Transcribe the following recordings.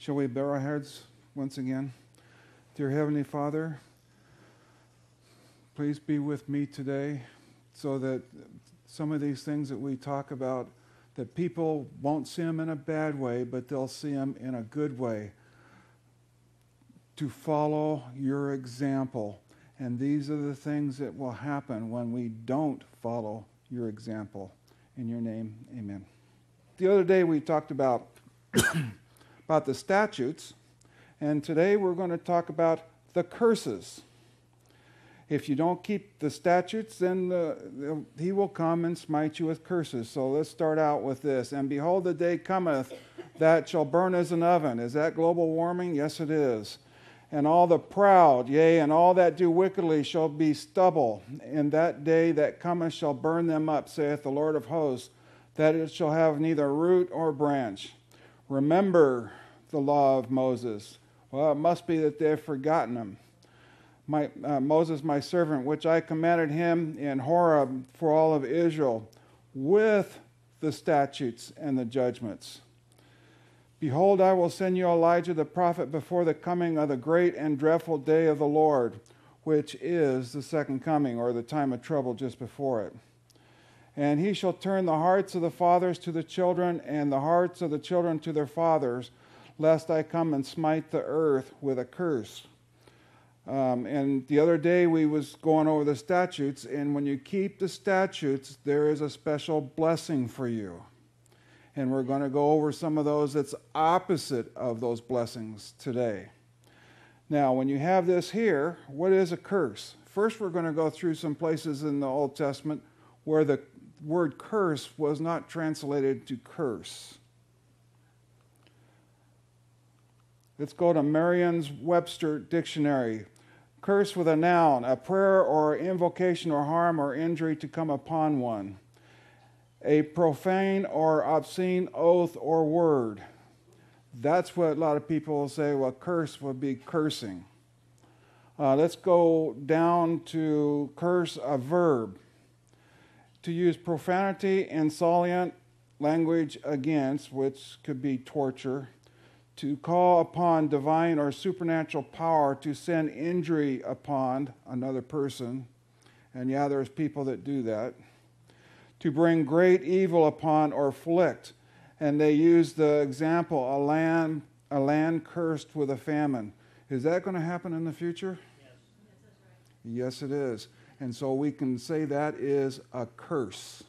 Shall we bow our heads once again? Dear Heavenly Father, please be with me today so that some of these things that we talk about, that people won't see them in a bad way, but they'll see them in a good way, to follow your example. And these are the things that will happen when we don't follow your example. In your name, amen. The other day we talked about the statutes, and today we're going to talk about the curses. If you don't keep the statutes, then he will come and smite you with curses. So let's start out with this. And behold, the day cometh that shall burn as an oven. Is that global warming? Yes, it is. And all the proud, yea, and all that do wickedly shall be stubble. In that day that cometh shall burn them up, saith the Lord of hosts, that it shall have neither root or branch. Remember the law of Moses. Well, it must be that they have forgotten him. Moses, my servant, which I commanded him in Horeb for all of Israel, with the statutes and the judgments. Behold, I will send you Elijah the prophet before the coming of the great and dreadful day of the Lord, which is the second coming, or the time of trouble just before it. And he shall turn the hearts of the fathers to the children, and the hearts of the children to their fathers, lest I come and smite the earth with a curse. And the other day we was going over the statutes, and when you keep the statutes, there is a special blessing for you. And we're going to go over some of those that's opposite of those blessings today. Now, when you have this here, what is a curse? First, we're going to go through some places in the Old Testament where the word curse was not translated to curse. Let's go to Merriam Webster dictionary. Curse with a noun, a prayer or invocation or harm or injury to come upon one. A profane or obscene oath or word. That's what a lot of people will say, well, curse would be cursing. Let's go down to curse, a verb. To use profanity, insolent language against, which could be torture. To call upon divine or supernatural power to send injury upon another person. And yeah, there's people that do that. To bring great evil upon or afflict. And they use the example, a land cursed with a famine. Is that going to happen in the future? Yes, it is. And so we can say that is a curse.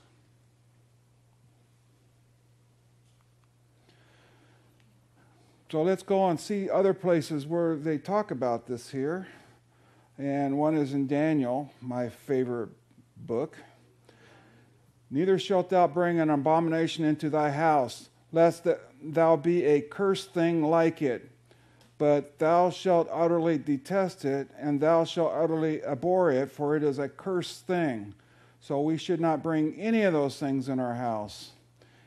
So let's go and see other places where they talk about this here. And one is in Daniel, my favorite book. Neither shalt thou bring an abomination into thy house, lest thou be a cursed thing like it. But thou shalt utterly detest it, and thou shalt utterly abhor it, for it is a cursed thing. So we should not bring any of those things in our house.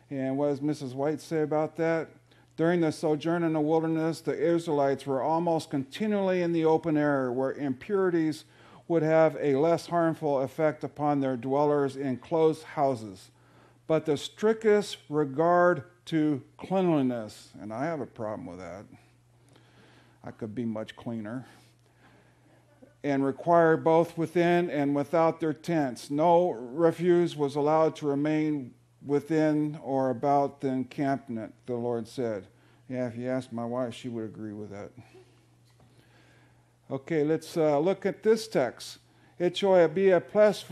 And what does Mrs. White say about that? During the sojourn in the wilderness, the Israelites were almost continually in the open air, where impurities would have a less harmful effect upon their dwellers in closed houses. But the strictest regard to cleanliness, and I have a problem with that. I could be much cleaner. And required both within and without their tents. No refuse was allowed to remain within or about the encampment, the Lord said. Yeah, if you ask my wife, she would agree with that. Okay, let's look at this text. It shall be a place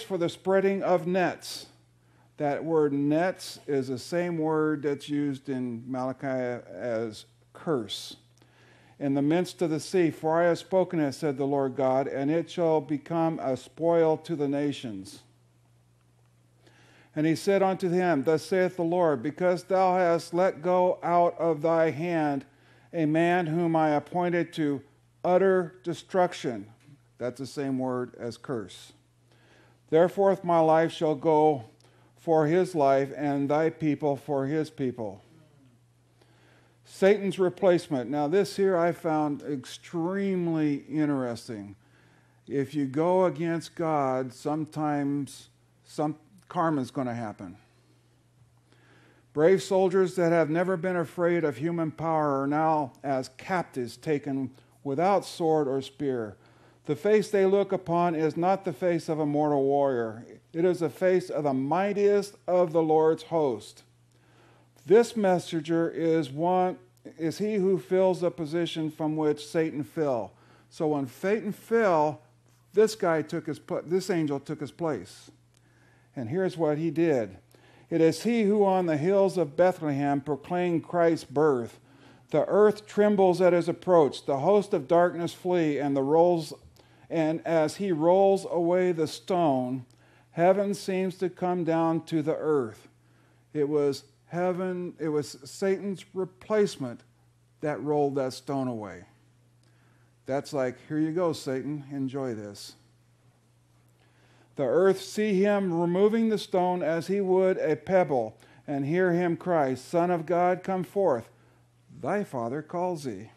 for the spreading of nets. That word nets is the same word that's used in Malachi as curse. In the midst of the sea, for I have spoken it, said the Lord God, and it shall become a spoil to the nations. And he said unto him, thus saith the Lord, because thou hast let go out of thy hand a man whom I appointed to utter destruction. That's the same word as curse. Therefore my life shall go for his life, and thy people for his people. Satan's replacement. Now this here I found extremely interesting. If you go against God, sometimes some karma is going to happen. Brave soldiers that have never been afraid of human power are now as captives taken without sword or spear. The face they look upon is not the face of a mortal warrior. It is the face of the mightiest of the Lord's host. This messenger is he who fills the position from which Satan fell. So when Satan fell, this angel took his place. And here's what he did. It is he who on the hills of Bethlehem proclaimed Christ's birth. The earth trembles at his approach. The host of darkness flee, and as he rolls away the stone, heaven seems to come down to the earth. It was Satan's replacement that rolled that stone away. That's like, here you go, Satan, enjoy this. The earth see him removing the stone as he would a pebble, and hear him cry, Son of God, come forth. Thy Father calls thee.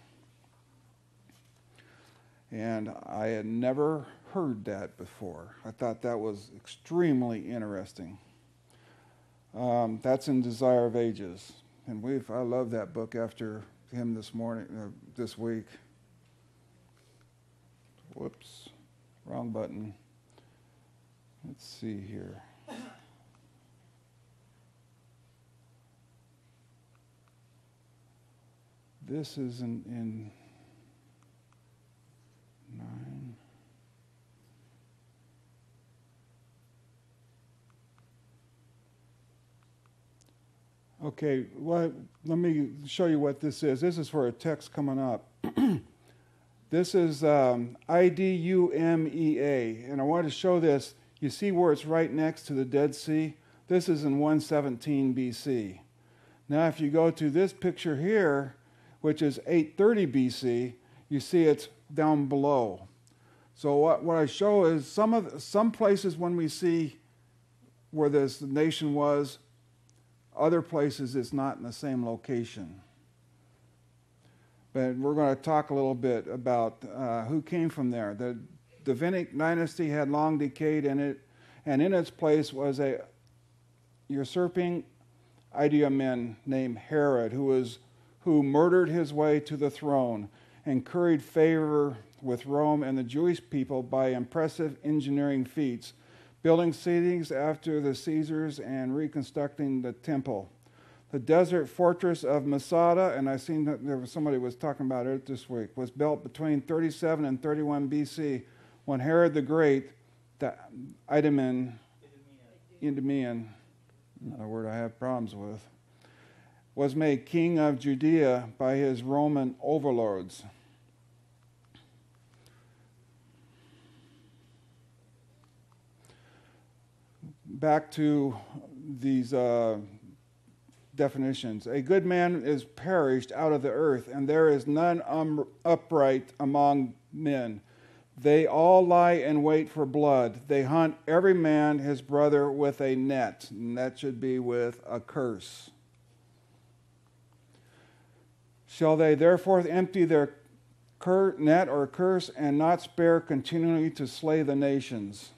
And I had never heard that before. I thought that was extremely interesting. That's in Desire of Ages. And I love that book after him this week. Whoops, wrong button. Let's see here. This is in 9. Okay, let me show you what this is. This is for a text coming up. This is Idumea, and I want to show this. You see where it's right next to the Dead Sea? This is in 117 BC. Now, if you go to this picture here, which is 830 BC, you see it's down below. So what I show is some places when we see where this nation was, other places it's not in the same location. But we're going to talk a little bit about who came from there. The Davidic dynasty had long decayed in it, and in its place was a usurping Idumean named Herod, who murdered his way to the throne and curried favor with Rome and the Jewish people by impressive engineering feats, building cities after the Caesars and reconstructing the temple. The desert fortress of Masada, and I seen that somebody was talking about it this week, was built between 37 and 31 BC when Herod the Great, the Idumean, another word I have problems with, was made king of Judea by his Roman overlords. Back to these definitions. A good man is perished out of the earth, and there is none upright among men. They all lie in wait for blood. They hunt every man his brother with a net, and that should be with a curse. Shall they therefore empty their net or curse and not spare continually to slay the nations?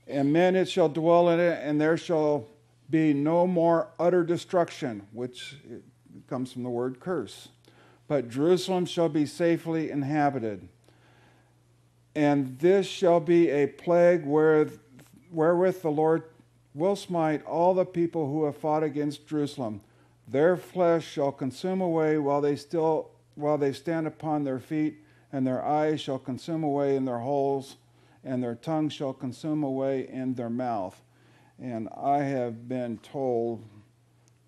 And men it shall dwell in it, and there shall be no more utter destruction, which comes from the word curse. But Jerusalem shall be safely inhabited. And this shall be a plague wherewith the Lord will smite all the people who have fought against Jerusalem. Their flesh shall consume away while they stand upon their feet, and their eyes shall consume away in their holes, and their tongue shall consume away in their mouth. And I have been told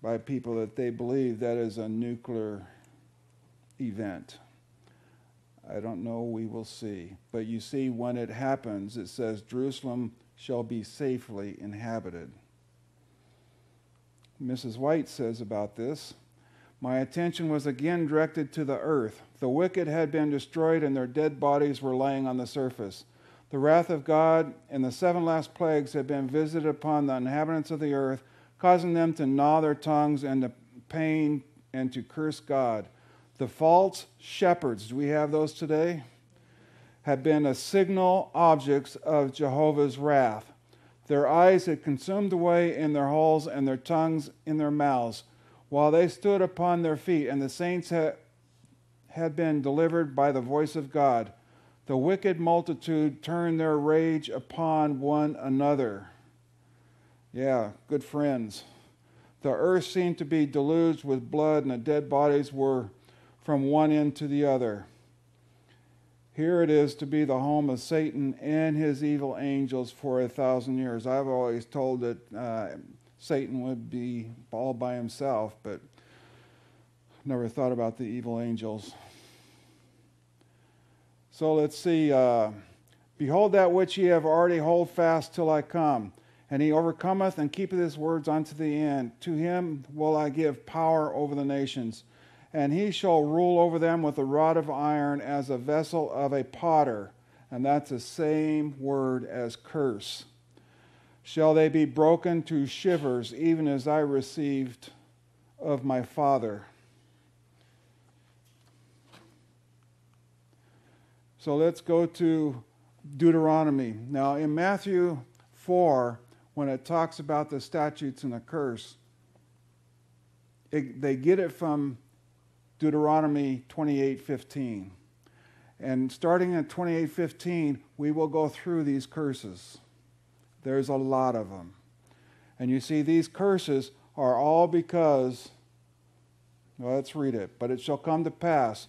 by people that they believe that is a nuclear event. I don't know, we will see. But you see, when it happens, it says, Jerusalem shall be safely inhabited. Mrs. White says about this, my attention was again directed to the earth. The wicked had been destroyed, and their dead bodies were lying on the surface. The wrath of God and the 7 last plagues had been visited upon the inhabitants of the earth, causing them to gnaw their tongues and to pain and to curse God. The false shepherds, do we have those today? Have been a signal objects of Jehovah's wrath. Their eyes had consumed away in their holes, and their tongues in their mouths, while they stood upon their feet, and the saints had been delivered by the voice of God. The wicked multitude turned their rage upon one another. Yeah, good friends. The earth seemed to be deluged with blood, and the dead bodies were from one end to the other. Here it is to be the home of Satan and his evil angels for 1,000 years. I've always told that Satan would be all by himself, but never thought about the evil angels. So let's see. Behold that which ye have already, hold fast till I come. And he overcometh and keepeth his words unto the end. To him will I give power over the nations. And he shall rule over them with a rod of iron, as a vessel of a potter. And that's the same word as curse. Shall they be broken to shivers, even as I received of my Father. So let's go to Deuteronomy. Now in Matthew 4, when it talks about the statutes and the curse, they get it from Deuteronomy 28:15. And starting at 28:15, we will go through these curses. There's a lot of them. And you see, these curses are all because, well, let's read it. But it shall come to pass,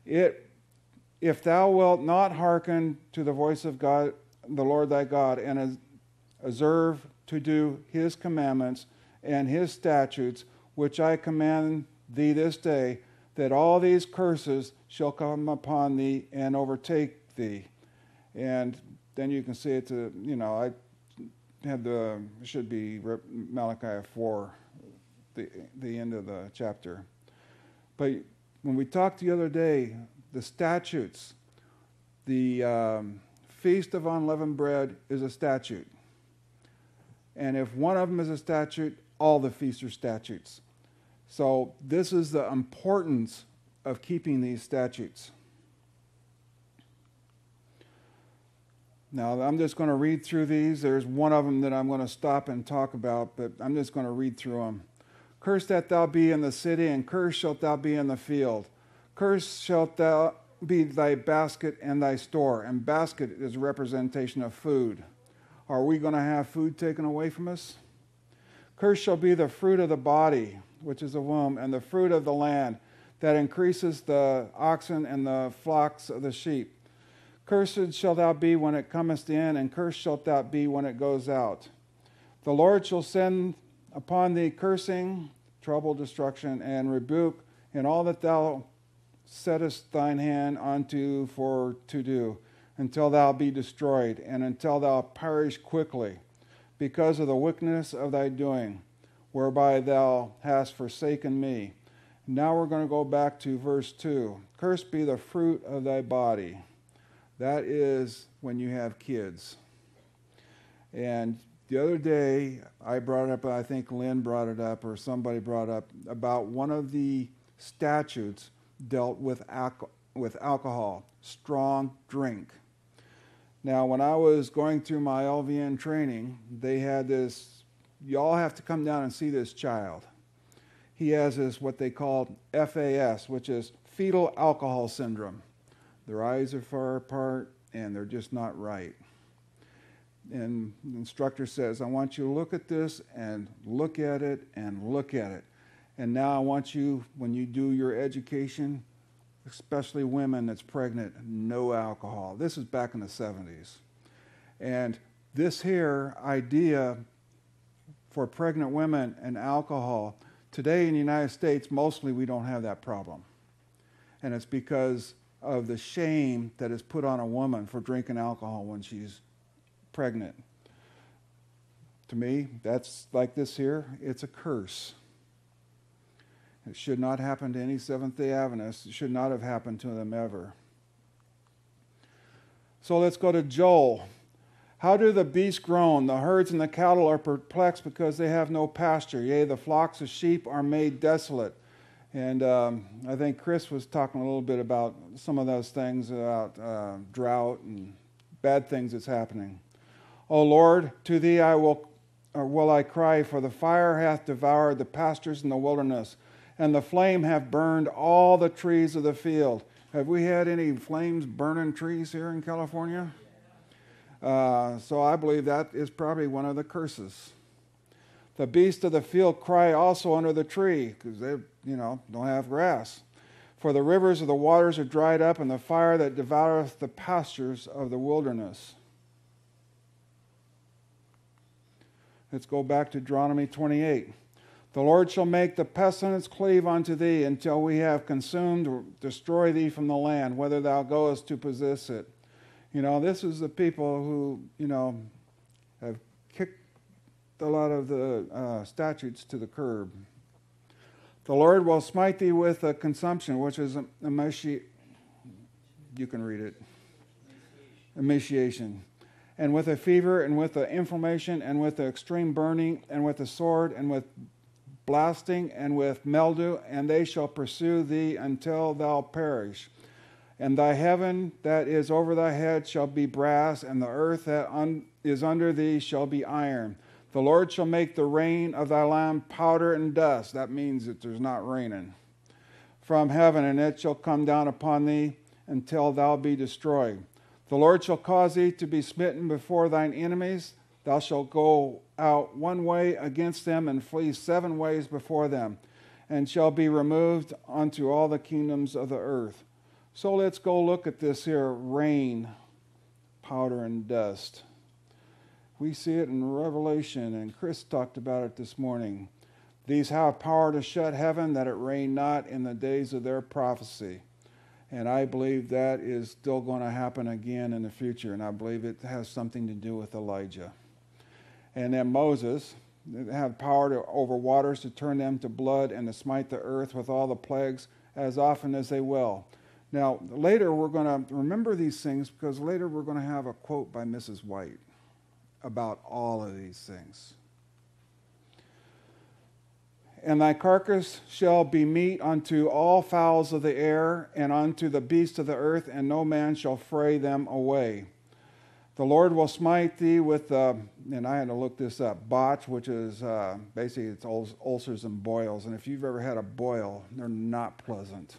if thou wilt not hearken to the voice of God, the Lord thy God, and observe to do his commandments and his statutes, which I command thee this day, that all these curses shall come upon thee and overtake thee. And then you can see it to, I have it should be Malachi 4, the end of the chapter. But when we talked the other day, the statutes, the Feast of Unleavened Bread is a statute. And if one of them is a statute, all the feasts are statutes. So this is the importance of keeping these statutes. Now, I'm just going to read through these. There's one of them that I'm going to stop and talk about, but I'm just going to read through them. Cursed that thou be in the city, and cursed shalt thou be in the field. Cursed shalt thou be thy basket and thy store. And basket is a representation of food. Are we going to have food taken away from us? Cursed shall be the fruit of the body, which is the womb, and the fruit of the land, that increases the oxen and the flocks of the sheep. Cursed shalt thou be when it cometh in, and cursed shalt thou be when it goes out. The Lord shall send upon thee cursing, trouble, destruction, and rebuke in all that thou settest thine hand unto for to do, until thou be destroyed, and until thou perish quickly, because of the wickedness of thy doing, whereby thou hast forsaken me. Now we're going to go back to verse 2. Cursed be the fruit of thy body. That is when you have kids. And the other day, I brought it up, I think Lynn brought it up, or somebody brought up, about one of the statutes dealt with alcohol, strong drink. Now, when I was going through my LVN training, they had this, y'all have to come down and see this child. He has this, what they call FAS, which is fetal alcohol syndrome. Their eyes are far apart, and they're just not right. And the instructor says, I want you to look at this, and look at it, and look at it. And now I want you, when you do your education, especially women that's pregnant, no alcohol. This is back in the 70s. And this here idea for pregnant women and alcohol, today in the United States, mostly we don't have that problem. And it's because of the shame that is put on a woman for drinking alcohol when she's pregnant. To me, that's like this here, it's a curse. It should not happen to any Seventh-day Adventists. It should not have happened to them ever. So let's go to Joel. How do the beasts groan? The herds and the cattle are perplexed because they have no pasture. Yea, the flocks of sheep are made desolate. And I think Chris was talking a little bit about some of those things, about drought and bad things that's happening. O Lord, to thee will I cry, for the fire hath devoured the pastures in the wilderness, and the flame hath burned all the trees of the field. Have we had any flames burning trees here in California? So I believe that is probably one of the curses. The beasts of the field cry also under the tree, because they, don't have grass. For the rivers of the waters are dried up, and the fire that devoureth the pastures of the wilderness. Let's go back to Deuteronomy 28. The Lord shall make the pestilence cleave unto thee until we have consumed or destroy thee from the land, whether thou goest to possess it. This is the people who, have kicked a lot of the statutes to the curb. The Lord will smite thee with a consumption, which is you can read it. Emaciation. And with a fever, and with the inflammation, and with the extreme burning, and with the sword, and with blasting, and with mildew, and they shall pursue thee until thou perish. And thy heaven that is over thy head shall be brass, and the earth that is under thee shall be iron. The Lord shall make the rain of thy land powder and dust. That means that there's not raining. From heaven, and it shall come down upon thee until thou be destroyed. The Lord shall cause thee to be smitten before thine enemies. Thou shalt go out one way against them, and flee 7 ways before them, and shall be removed unto all the kingdoms of the earth. So let's go look at this here rain, powder, and dust. We see it in Revelation, and Chris talked about it this morning. These have power to shut heaven, that it rain not in the days of their prophecy. And I believe that is still going to happen again in the future, and I believe it has something to do with Elijah. And then Moses had power over waters to turn them to blood, and to smite the earth with all the plagues as often as they will. Now, later we're going to remember these things, because later we're going to have a quote by Mrs. White about all of these things. And thy carcass shall be meat unto all fowls of the air, and unto the beasts of the earth, and no man shall fray them away. The Lord will smite thee with, and I had to look this up, botch, which is basically it's ulcers and boils. And if you've ever had a boil, they're not pleasant.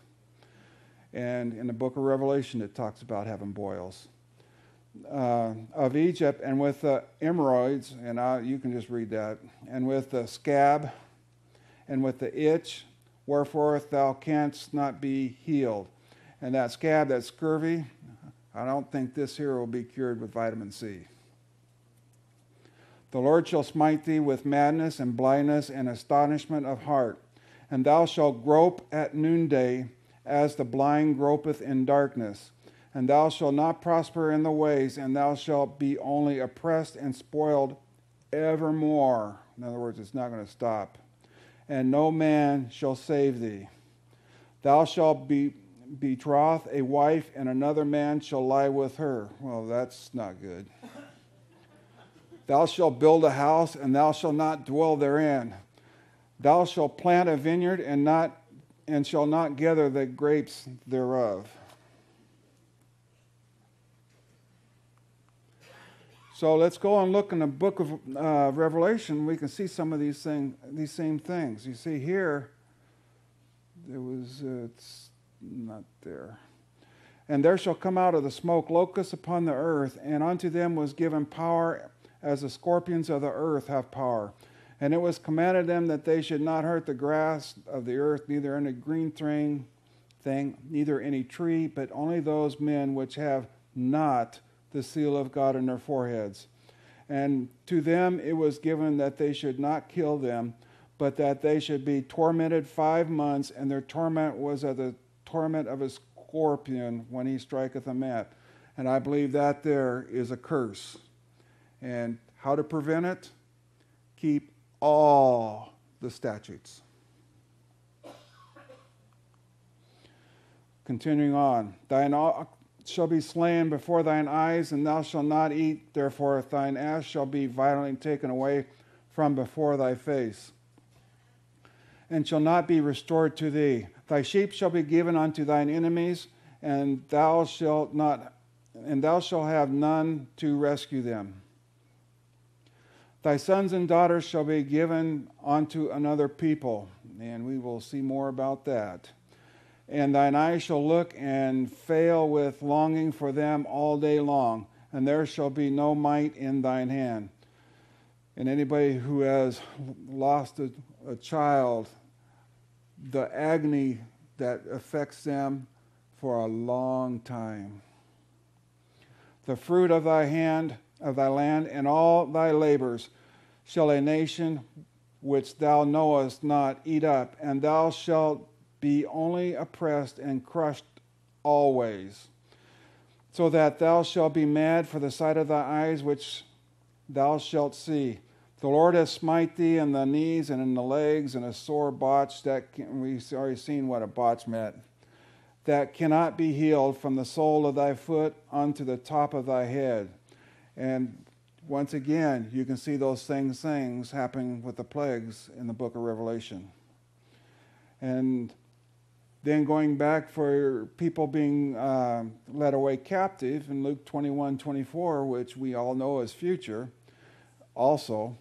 And in the book of Revelation, it talks about having boils. Of Egypt, and with the hemorrhoids, and you can just read that, and with the scab, and with the itch, wherefore thou canst not be healed. And that scab, that scurvy, I don't think this here will be cured with vitamin C. The Lord shall smite thee with madness and blindness and astonishment of heart. And thou shalt grope at noonday, as the blind gropeth in darkness. And thou shalt not prosper in the ways, and thou shalt be only oppressed and spoiled evermore. In other words, it's not going to stop. And no man shall save thee. Thou shalt betroth a wife, and another man shall lie with her. Well, that's not good. Thou shalt build a house, and thou shalt not dwell therein. Thou shalt plant a vineyard, and shall not gather the grapes thereof. So let's go and look in the book of Revelation. We can see some of these same things. You see here, it's not there. And there shall come out of the smoke locusts upon the earth, and unto them was given power, as the scorpions of the earth have power. And it was commanded them that they should not hurt the grass of the earth, neither any green thing, neither any tree, but only those men which have not the seal of God in their foreheads. And to them it was given that they should not kill them, but that they should be tormented 5 months, and their torment was as the torment of a scorpion when he striketh a mat. And I believe that there is a curse. And how to prevent it? Keep all the statutes. Continuing on, thine ox shall be slain before thine eyes, and thou shalt not eat. Therefore thine ass shall be violently taken away from before thy face, and shall not be restored to thee. Thy sheep shall be given unto thine enemies, and thou shalt have none to rescue them. Thy sons and daughters shall be given unto another people. And we will see more about that. And thine eyes shall look and fail with longing for them all day long, and there shall be no might in thine hand. And anybody who has lost a child, the agony that affects them for a long time. The fruit of thy hand, of thy land, and all thy labors shall a nation which thou knowest not eat up, and thou shalt be only oppressed and crushed always, so that thou shalt be mad for the sight of thy eyes which thou shalt see. The Lord hath smite thee in the knees and in the legs, and a sore botch we've already seen what a botch meant, that cannot be healed from the sole of thy foot unto the top of thy head. And once again, you can see those things happening with the plagues in the book of Revelation. And then going back for people being led away captive in Luke 21:24, which we all know is future also.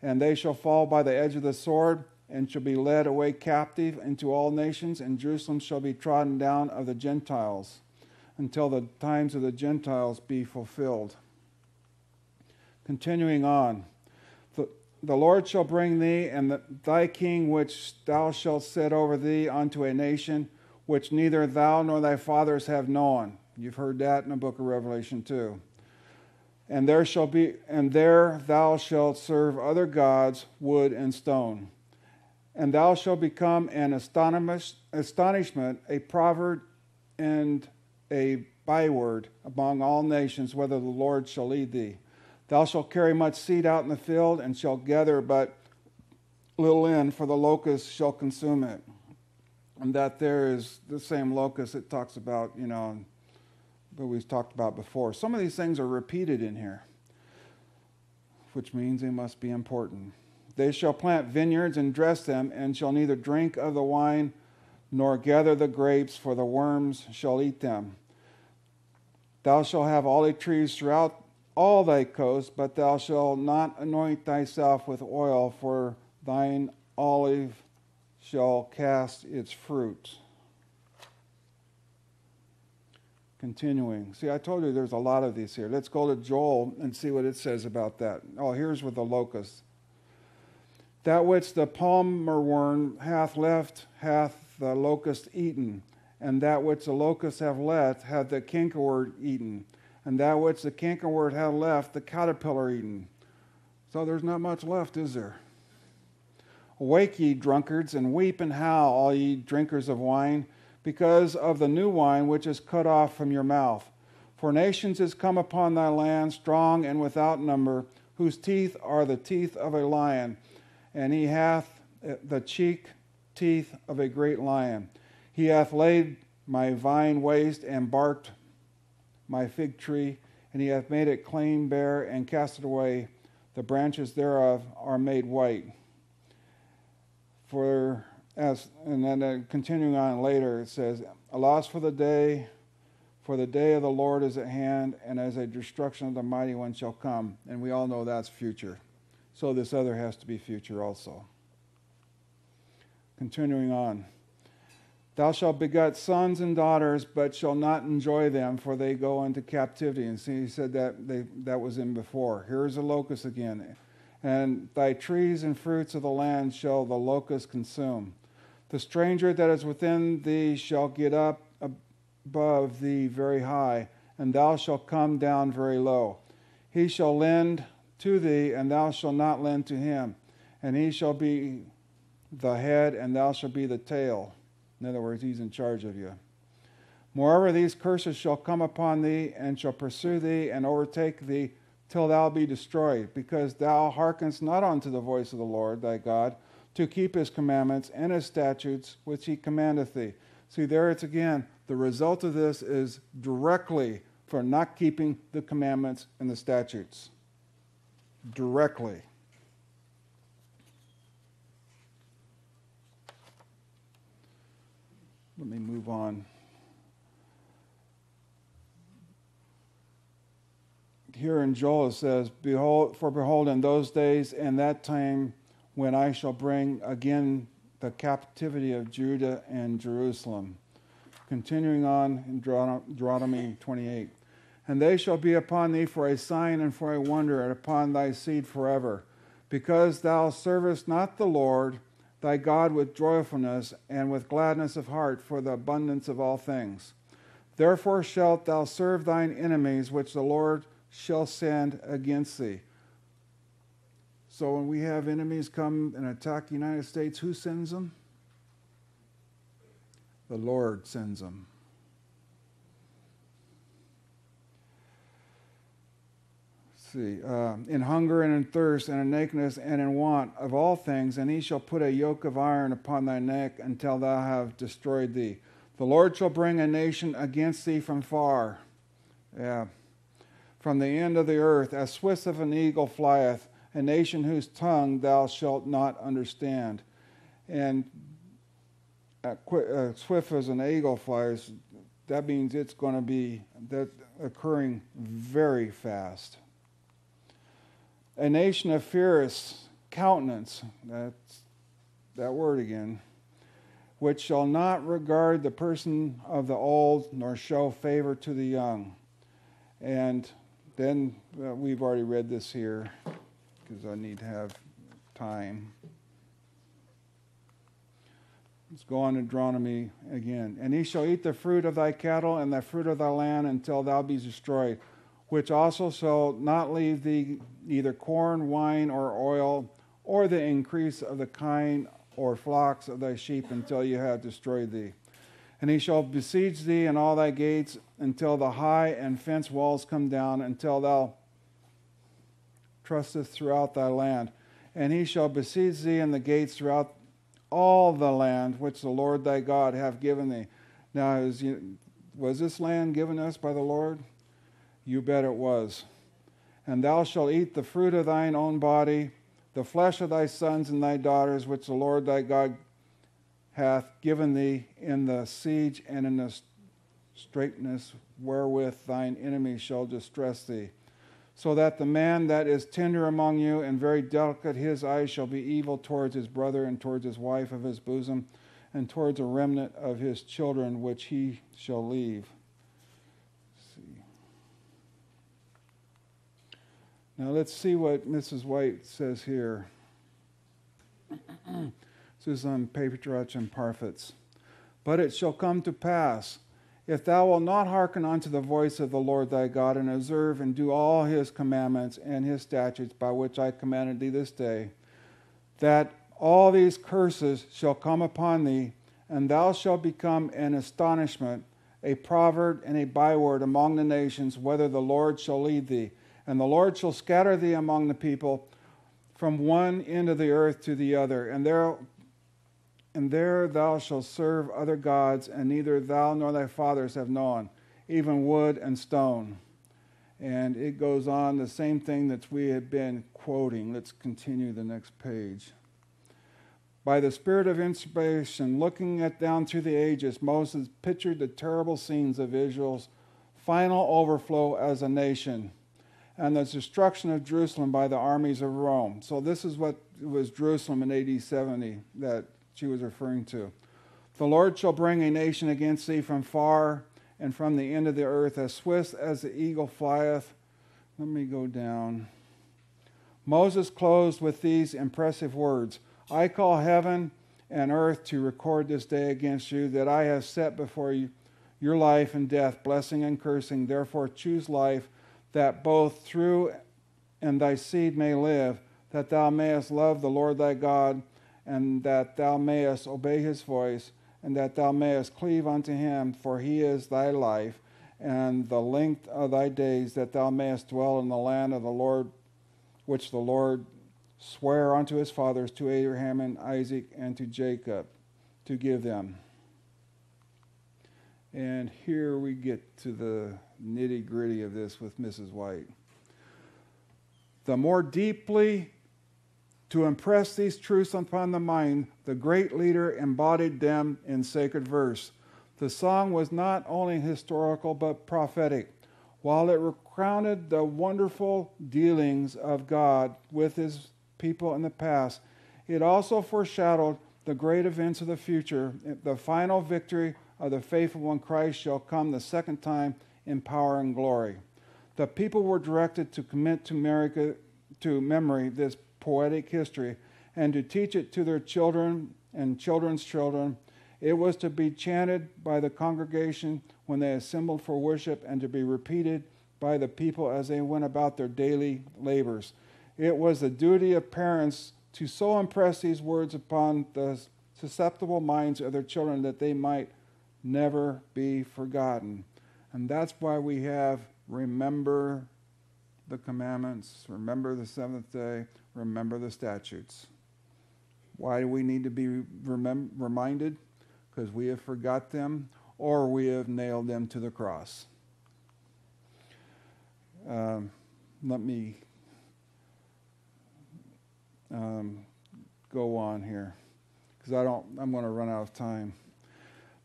And they shall fall by the edge of the sword, and shall be led away captive into all nations, and Jerusalem shall be trodden down of the Gentiles, until the times of the Gentiles be fulfilled. Continuing on. The Lord shall bring thee and thy king which thou shalt set over thee unto a nation which neither thou nor thy fathers have known. You've heard that in the book of Revelation too. And there thou shalt serve other gods, wood and stone. And thou shalt become an astonishment, a proverb, and a byword among all nations, whether the Lord shall lead thee. Thou shalt carry much seed out in the field, and shalt gather but little in, for the locust shall consume it. And that there is the same locust it talks about, but we've talked about before. Some of these things are repeated in here, which means they must be important. They shall plant vineyards and dress them, and shall neither drink of the wine nor gather the grapes, for the worms shall eat them. Thou shalt have olive trees throughout all thy coast, but thou shalt not anoint thyself with oil, for thine olive shall cast its fruit. Continuing. See, I told you there's a lot of these here. Let's go to Joel and see what it says about that. Oh, here's with the locusts. That which the palmer worm hath left hath the locust eaten, and that which the locusts have left hath the cankerworm eaten, and that which the cankerworm hath left the caterpillar eaten. So there's not much left, is there? Awake, ye drunkards, and weep and howl, all ye drinkers of wine, because of the new wine which is cut off from your mouth. For nations is come upon thy land, strong and without number, whose teeth are the teeth of a lion, and he hath the cheek teeth of a great lion. He hath laid my vine waste and barked my fig tree, and he hath made it clean bare and cast it away. The branches thereof are made white. And then continuing on later, it says, Alas for the day of the Lord is at hand, and as a destruction of the mighty one shall come. And we all know that's future. So this other has to be future also. Continuing on. Thou shalt beget sons and daughters, but shalt not enjoy them, for they go into captivity. And see, he said that was in before. Here's the locust again. And thy trees and fruits of the land shall the locust consume. The stranger that is within thee shall get up above thee very high, and thou shalt come down very low. He shall lend to thee, and thou shalt not lend to him. And he shall be the head, and thou shalt be the tail. In other words, he's in charge of you. Moreover, these curses shall come upon thee, and shall pursue thee, and overtake thee, till thou be destroyed, because thou hearkenest not unto the voice of the Lord thy God, to keep his commandments and his statutes, which he commandeth thee. See, there it's again, the result of this is directly for not keeping the commandments and the statutes. Directly. Let me move on. here in Joel it says, behold, in those days and that time when I shall bring again the captivity of Judah and Jerusalem. Continuing on in Deuteronomy 28. And they shall be upon thee for a sign and for a wonder, and upon thy seed forever, because thou servest not the Lord thy God with joyfulness and with gladness of heart for the abundance of all things. Therefore shalt thou serve thine enemies, which the Lord shall send against thee. So when we have enemies come and attack the United States, who sends them? The Lord sends them. In hunger and in thirst and in nakedness and in want of all things, and he shall put a yoke of iron upon thy neck until thou have destroyed thee. The Lord shall bring a nation against thee from far, from the end of the earth, as swift as an eagle flieth, a nation whose tongue thou shalt not understand. And swift as an eagle flies, that means it's going to be occurring very fast. A nation of fierce countenance, that's that word again, which shall not regard the person of the old, nor show favor to the young. And then we've already read this here, because I need to have time. Let's go on to Deuteronomy again. And he shall eat the fruit of thy cattle and the fruit of thy land until thou be destroyed, which also shall not leave thee neither corn, wine, or oil, or the increase of the kine or flocks of thy sheep until you have destroyed thee. And he shall besiege thee in all thy gates until the high and fenced walls come down, until thou trusteth throughout thy land. And he shall besiege thee in the gates throughout all the land which the Lord thy God hath given thee. Now, was this land given us by the Lord? You bet it was. And thou shalt eat the fruit of thine own body, the flesh of thy sons and thy daughters, which the Lord thy God hath given thee in the siege and in the straitness wherewith thine enemies shall distress thee. So that the man that is tender among you and very delicate, his eyes shall be evil towards his brother and towards his wife of his bosom, and towards a remnant of his children which he shall leave. Now let's see what Mrs. White says here. This is on Patriarchs and Prophets. But it shall come to pass, if thou wilt not hearken unto the voice of the Lord thy God, and observe and do all his commandments and his statutes by which I commanded thee this day, that all these curses shall come upon thee, and thou shalt become an astonishment, a proverb and a byword among the nations, whither the Lord shall lead thee. And the Lord shall scatter thee among the people from one end of the earth to the other. And there thou shalt serve other gods, and neither thou nor thy fathers have known, even wood and stone. And it goes on, the same thing that we had been quoting. Let's continue the next page. By the spirit of inspiration, looking down through the ages, Moses pictured the terrible scenes of Israel's final overflow as a nation, and the destruction of Jerusalem by the armies of Rome. So this is what was Jerusalem in AD 70 that she was referring to. The Lord shall bring a nation against thee from far and from the end of the earth, as swift as the eagle flieth. Let me go down. Moses closed with these impressive words. I call heaven and earth to record this day against you, that I have set before you your life and death, blessing and cursing. Therefore choose life, that both through and thy seed may live, that thou mayest love the Lord thy God, and that thou mayest obey his voice, and that thou mayest cleave unto him, for he is thy life, and the length of thy days, that thou mayest dwell in the land of the Lord, which the Lord sware unto his fathers, to Abraham and Isaac and to Jacob, to give them. And here we get to the nitty-gritty of this with Mrs. White. The more deeply to impress these truths upon the mind, the great leader embodied them in sacred verse. The song was not only historical but prophetic. While it recounted the wonderful dealings of God with his people in the past, it also foreshadowed the great events of the future. The final victory of the faithful one Christ shall come the second time in power and glory. The people were directed to commit to memory this poetic history and to teach it to their children and children's children. It was to be chanted by the congregation when they assembled for worship and to be repeated by the people as they went about their daily labors. It was the duty of parents to so impress these words upon the susceptible minds of their children that they might never be forgotten. And that's why we have remember the commandments, remember the seventh day, remember the statutes. Why do we need to be reminded? Because we have forgot them or we have nailed them to the cross. Let me go on here, because I'm going to run out of time.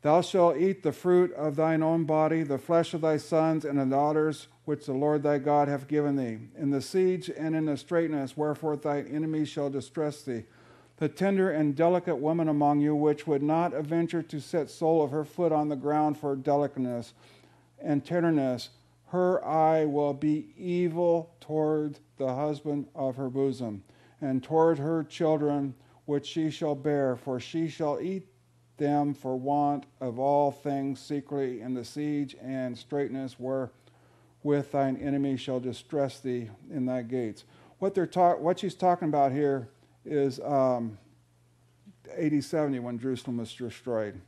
Thou shalt eat the fruit of thine own body, the flesh of thy sons and the daughters, which the Lord thy God hath given thee, in the siege and in the straitness, wherefore thine enemies shall distress thee. The tender and delicate woman among you, which would not adventure to set sole of her foot on the ground for delicateness and tenderness, her eye will be evil toward the husband of her bosom, and toward her children which she shall bear, for she shall eat them for want of all things secretly in the siege and straitness wherewith thine enemy shall distress thee in thy gates. What she's talking about here is AD 70 when Jerusalem was destroyed.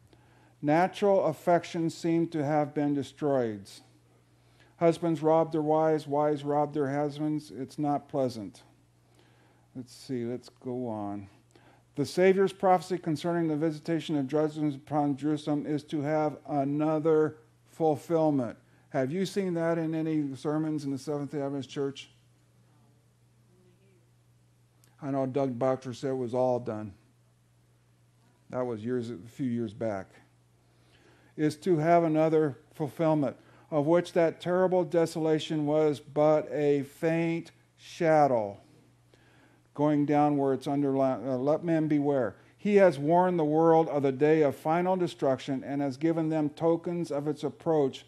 Natural affections seem to have been destroyed. Husbands robbed their wives, wives robbed their husbands. It's not pleasant. Let's go on. The Savior's prophecy concerning the visitation of judgment upon Jerusalem is to have another fulfillment. Have you seen that in any sermons in the Seventh-day Adventist Church? I know Doug Boucher said it was all done. That was a few years back. Is to have another fulfillment, of which that terrible desolation was but a faint shadow. Going down where it's underlined, let men beware. He has warned the world of the day of final destruction and has given them tokens of its approach,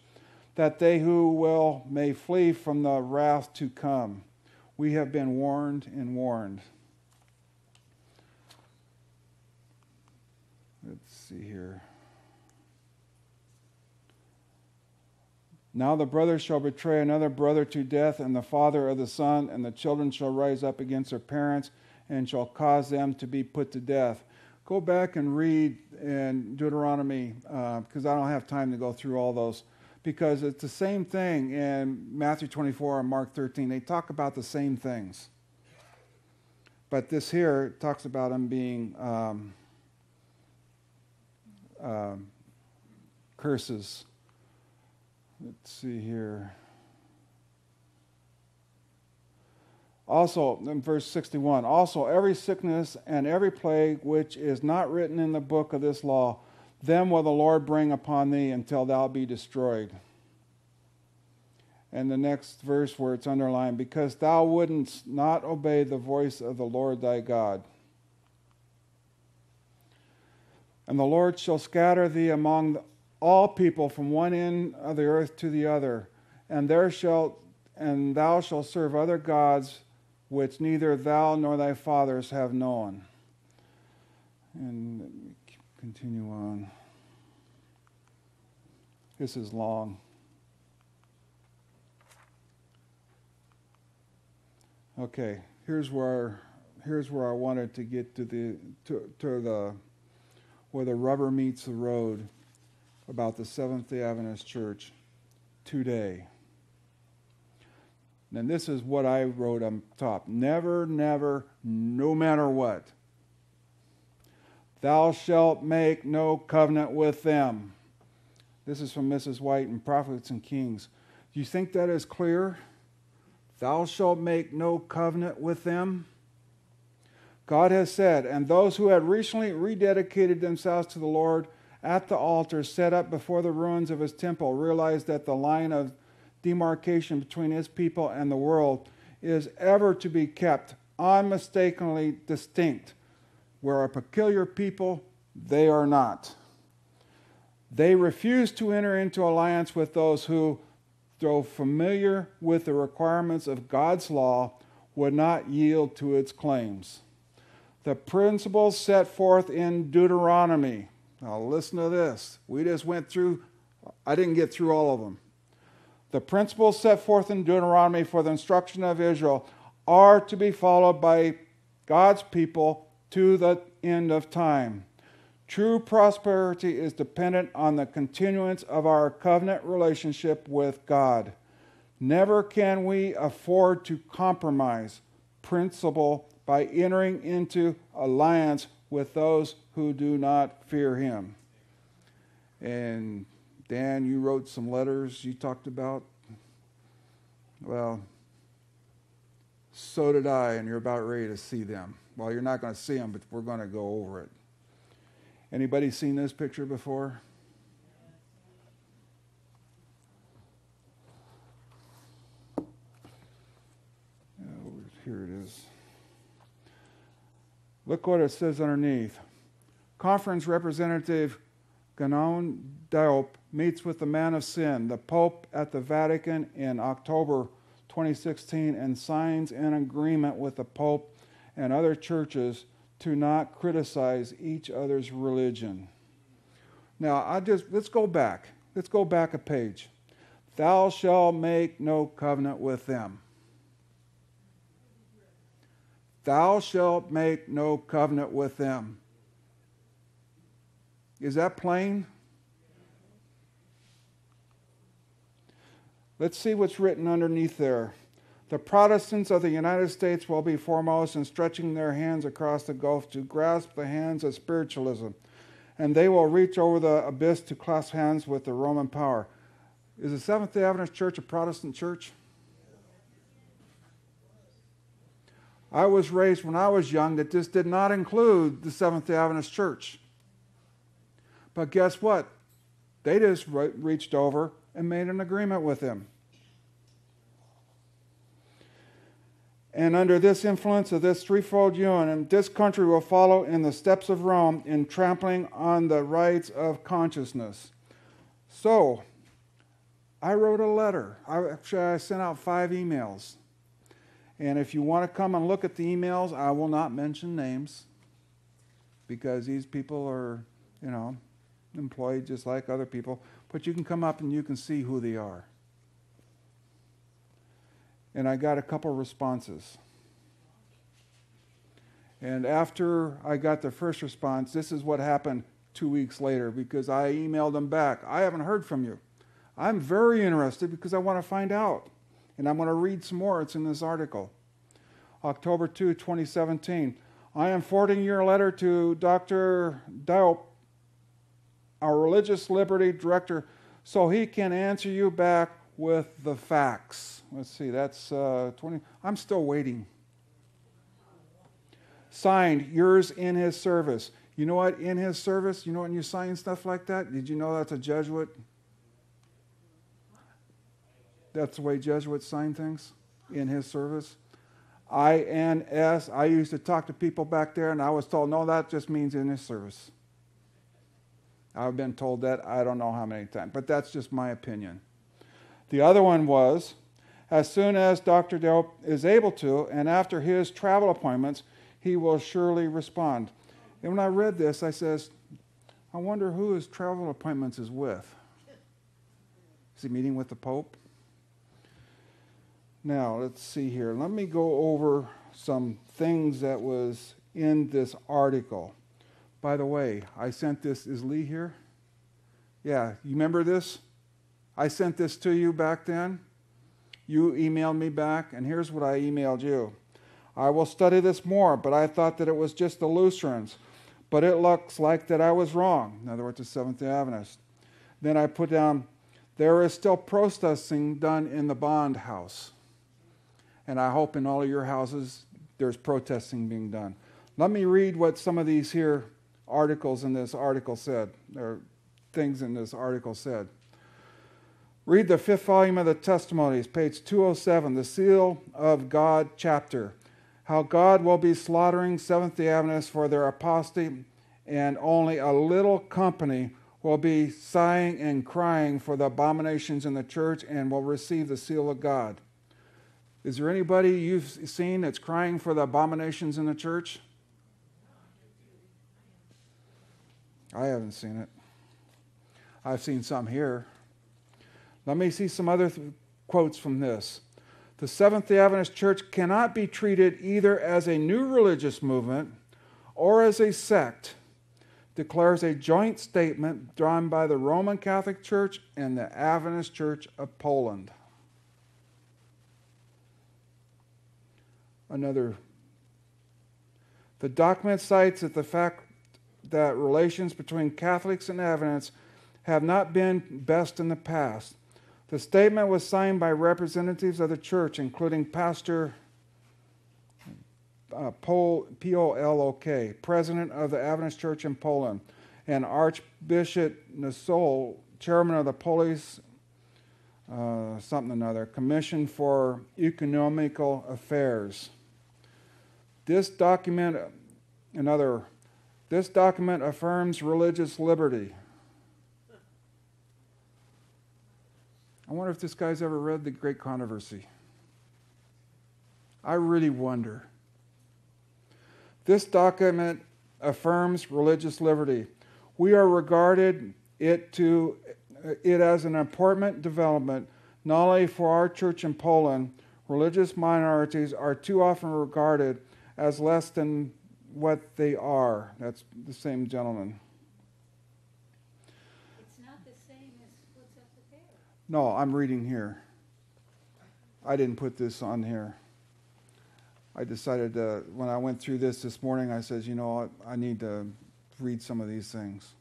that they who will may flee from the wrath to come. We have been warned and warned. Let's see here. Now the brother shall betray another brother to death, and the father of the son, and the children shall rise up against their parents, and shall cause them to be put to death. Go back and read in Deuteronomy, because I don't have time to go through all those, because it's the same thing in Matthew 24 and Mark 13. They talk about the same things. But this here talks about them being curses. Let's see here. Also, in verse 61, also every sickness and every plague which is not written in the book of this law, them will the Lord bring upon thee until thou be destroyed. And the next verse where it's underlined, because thou wouldn't not obey the voice of the Lord thy God. And the Lord shall scatter thee among all people from one end of the earth to the other, and thou shalt serve other gods which neither thou nor thy fathers have known. And let me continue on. This is long. Okay, here's where I wanted to get to where the rubber meets the road about the Seventh-day Adventist Church today. And this is what I wrote on top. Never, never, no matter what. Thou shalt make no covenant with them. This is from Mrs. White in Prophets and Kings. Do you think that is clear? Thou shalt make no covenant with them. God has said, and those who had recently rededicated themselves to the Lord at the altar set up before the ruins of his temple realized that the line of demarcation between his people and the world is ever to be kept unmistakably distinct. We're a peculiar people, they are not. They refuse to enter into alliance with those who, though familiar with the requirements of God's law, would not yield to its claims. The principles set forth in Deuteronomy. Now listen to this. We just went through, I didn't get through all of them. The principles set forth in Deuteronomy for the instruction of Israel are to be followed by God's people to the end of time. True prosperity is dependent on the continuance of our covenant relationship with God. Never can we afford to compromise principle by entering into alliance with those who do not fear him. And Dan, you wrote some letters you talked about. Well, so did I, and you're about ready to see them. Well, you're not going to see them, but we're going to go over it. Anybody seen this picture before? Here it is. Look what it says underneath. Conference Representative Ganon Diop meets with the man of sin, the Pope, at the Vatican in October 2016 and signs an agreement with the Pope and other churches to not criticize each other's religion. Now, let's go back. Let's go back a page. Thou shalt make no covenant with them. Thou shalt make no covenant with them. Is that plain? Let's see what's written underneath there. The Protestants of the United States will be foremost in stretching their hands across the gulf to grasp the hands of spiritualism, and they will reach over the abyss to clasp hands with the Roman power. Is the Seventh-day Adventist Church a Protestant church? I was raised when I was young that this did not include the Seventh-day Adventist Church. But guess what? They just reached over and made an agreement with him. And under this influence of this threefold union, this country will follow in the steps of Rome in trampling on the rights of consciousness. So, I wrote a letter. I sent out 5 emails. And if you want to come and look at the emails, I will not mention names because these people are, employed just like other people. But you can come up and you can see who they are. And I got a couple responses. And after I got the first response, this is what happened 2 weeks later because I emailed them back. I haven't heard from you. I'm very interested because I want to find out. And I'm going to read some more. It's in this article. October 2, 2017. I am forwarding your letter to Dr. Diop, our religious liberty director, so he can answer you back with the facts. Let's see, that's 20. I'm still waiting. Signed, yours in his service. You know what, in his service? You know when you sign stuff like that? Did you know that's a Jesuit? That's the way Jesuits sign things, in his service. INS, I used to talk to people back there and I was told, no, that just means in his service. I've been told that I don't know how many times, but that's just my opinion. The other one was, as soon as Dr. Diop is able to, and after his travel appointments, he will surely respond. And when I read this, I says, I wonder who his travel appointments is with. Is he meeting with the Pope? Now, let's see here. Let me go over some things that was in this article. By the way, I sent this. Is Lee here? Yeah, you remember this? I sent this to you back then. You emailed me back, and here's what I emailed you. I will study this more, but I thought that it was just the Lutherans. But it looks like that I was wrong. In other words, the Seventh-day Adventist. Then I put down, there is still protesting done in the bond house. And I hope in all of your houses there's protesting being done. Let me read what some of these here articles in this article said, or things in this article said. Read the 5th volume of the Testimonies, page 207, the Seal of God chapter. How God will be slaughtering Seventh-day Adventists for their apostasy, and only a little company will be sighing and crying for the abominations in the church and will receive the seal of God. Is there anybody you've seen that's crying for the abominations in the church? I haven't seen it. I've seen some here. Let me see some other quotes from this. The Seventh-day Adventist Church cannot be treated either as a new religious movement or as a sect, declares a joint statement drawn by the Roman Catholic Church and the Adventist Church of Poland. The document cites that the fact that relations between Catholics and Adventists have not been best in the past. The statement was signed by representatives of the church, including Pastor Polok, president of the Adventist Church in Poland, and Archbishop Nosol, chairman of the Polish Commission for Economical Affairs. This document affirms religious liberty. I wonder if this guy's ever read The Great Controversy. I really wonder. This document affirms religious liberty. We are regarded it as an important development, not only for our church in Poland. Religious minorities are too often regarded as less than what they are. That's the same gentleman. It's not the same as what's up there. No, I'm reading here. I didn't put this on here. I decided when I went through this morning, I said, I need to read some of these things.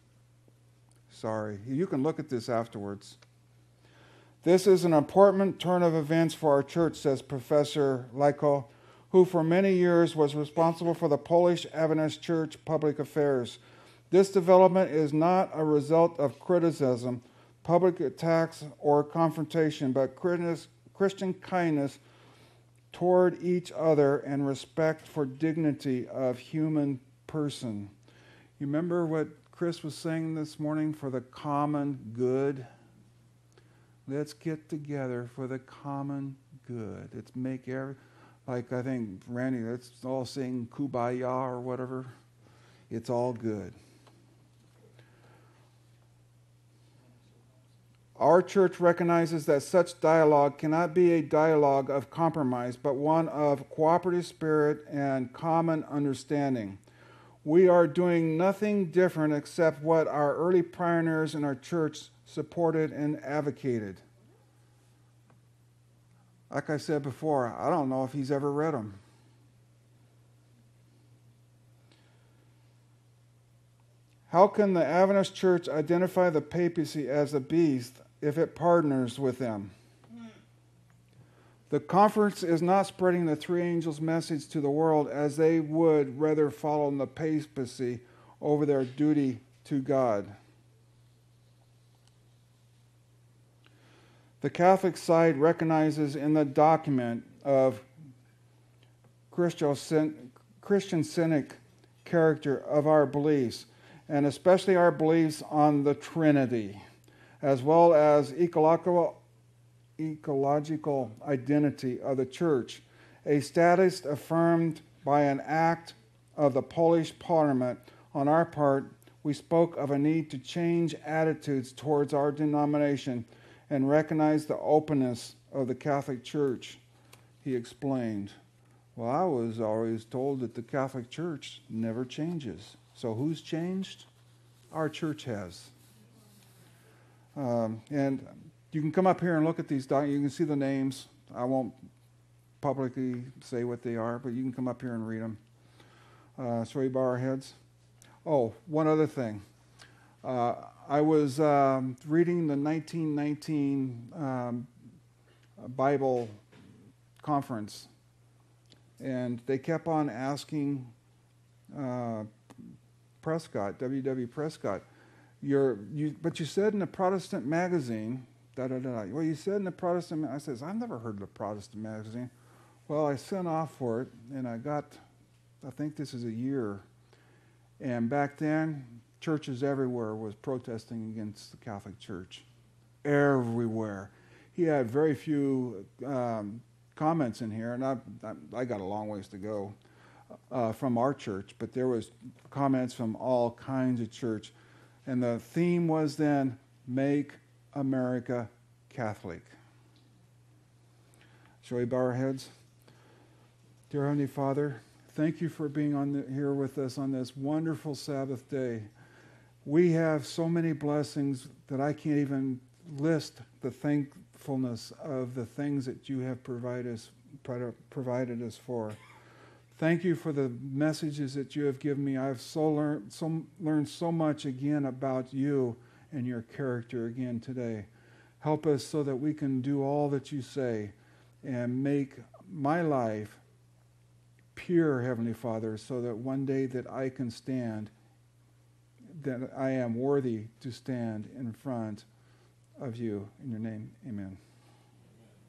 Sorry. You can look at this afterwards. This is an important turn of events for our church, says Professor Lyko, who for many years was responsible for the Polish Adventist Church public affairs. This development is not a result of criticism, public attacks, or confrontation, but Christian kindness toward each other and respect for dignity of human person. You remember what Chris was saying this morning, for the common good? Let's get together for the common good. Let's make like I think Randy, let's all sing Kumbaya or whatever. It's all good. Our church recognizes that such dialogue cannot be a dialogue of compromise, but one of cooperative spirit and common understanding. We are doing nothing different except what our early pioneers in our church supported and advocated. Like I said before, I don't know if he's ever read them. How can the Adventist Church identify the papacy as a beast if it partners with them? The conference is not spreading the three angels' message to the world, as they would rather follow the papacy over their duty to God. The Catholic side recognizes in the document of Christian-centric character of our beliefs, and especially our beliefs on the Trinity, as well as ecological identity of the Church, a status affirmed by an act of the Polish Parliament. On our part, we spoke of a need to change attitudes towards our denomination and recognize the openness of the Catholic Church. He explained, well, I was always told that the Catholic Church never changes. So who's changed? Our church has. And you can come up here and look at these documents. You can see the names. I won't publicly say what they are, but you can come up here and read them. Shall we bow our heads? Oh, one other thing. I was reading the 1919 Bible conference, and they kept on asking Prescott, W.W. Prescott, but you said in a Protestant magazine da-da-da. Well, you said in the Protestant, I says, I've never heard of the Protestant magazine. Well, I sent off for it, and I got, I think this is a year. And back then, churches everywhere was protesting against the Catholic Church. Everywhere. He had very few comments in here, and I got a long ways to go from our church, but there was comments from all kinds of church. And the theme was then, make America Catholic. Shall we bow our heads? Dear Heavenly Father, thank you for being here with us on this wonderful Sabbath day. We have so many blessings that I can't even list the thankfulness of the things that you have provided us for. Thank you for the messages that you have given me. I've learned so much again about you and your character again today. Help us so that we can do all that you say and make my life pure, Heavenly Father, so that one day that I can stand, that I am worthy to stand in front of you. In your name, amen.